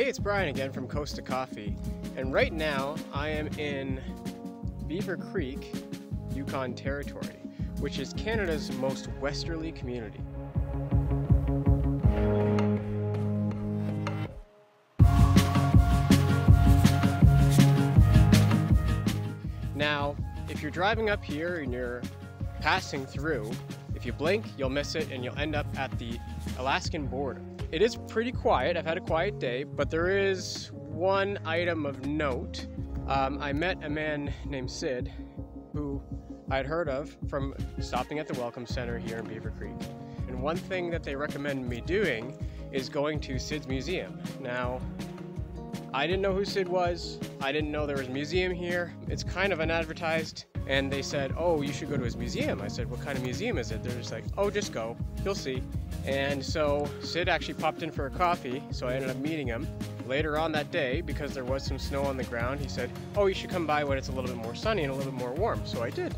Hey, it's Brian again from Coast to Coffee, and right now I am in Beaver Creek, Yukon territory, which is Canada's most westerly community. Now, if you're driving up here and you're passing through, if you blink, you'll miss it and you'll end up at the Alaskan border. It is pretty quiet. I've had a quiet day, but there is one item of note. I met a man named Sid, who I'd heard of from stopping at the Welcome Center here in Beaver Creek. And one thing that they recommend me doing is going to Sid's museum. Now, I didn't know who Sid was. I didn't know there was a museum here. It's kind of unadvertised. And they said, oh, you should go to his museum. I said, what kind of museum is it? They're just like, oh, just go, you'll see. And so Sid actually popped in for a coffee, so I ended up meeting him. Later on that day, because there was some snow on the ground, he said, oh, you should come by when it's a little bit more sunny and a little bit more warm. So I did.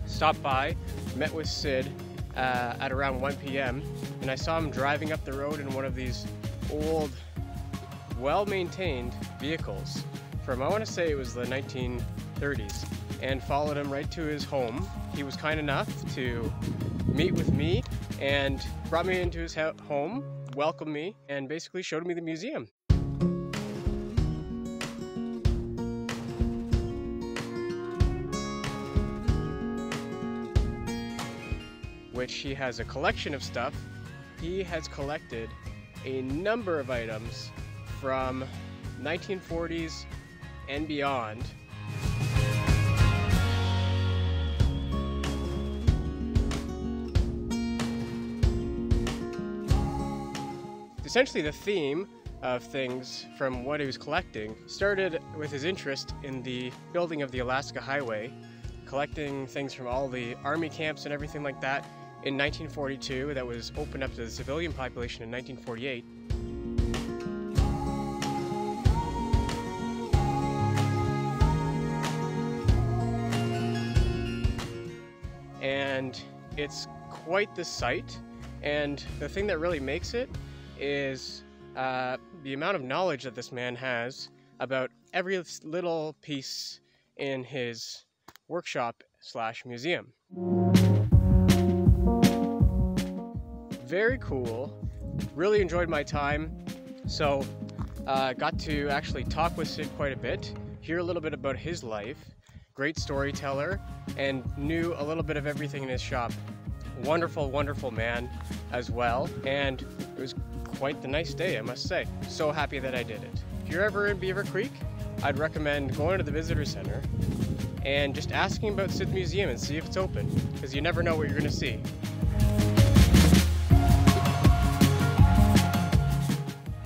Stopped by, met with Sid at around 1 p.m. and I saw him driving up the road in one of these old, well-maintained vehicles from, I want to say it was the 1930s, and followed him right to his home. He was kind enough to meet with me and brought me into his home, welcomed me, and basically showed me the museum. Which he has a collection of stuff. He has collected a number of items from 1940s and beyond. Essentially, the theme of things from what he was collecting started with his interest in the building of the Alaska Highway, collecting things from all the army camps and everything like that in 1942 that was opened up to the civilian population in 1948. And it's quite the sight, and the thing that really makes it is the amount of knowledge that this man has about every little piece in his workshop slash museum. Very cool. Really enjoyed my time. So got to actually talk with Sid quite a bit, hear a little bit about his life. Great storyteller, and knew a little bit of everything in his shop. Wonderful, wonderful man as well, and it was quite the nice day, I must say. So happy that I did it. If you're ever in Beaver Creek, I'd recommend going to the visitor center and just asking about Sid's museum and see if it's open, because you never know what you're going to see.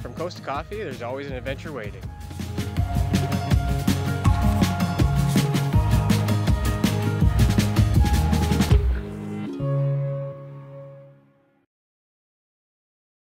From Coast to Coffee, there's always an adventure waiting.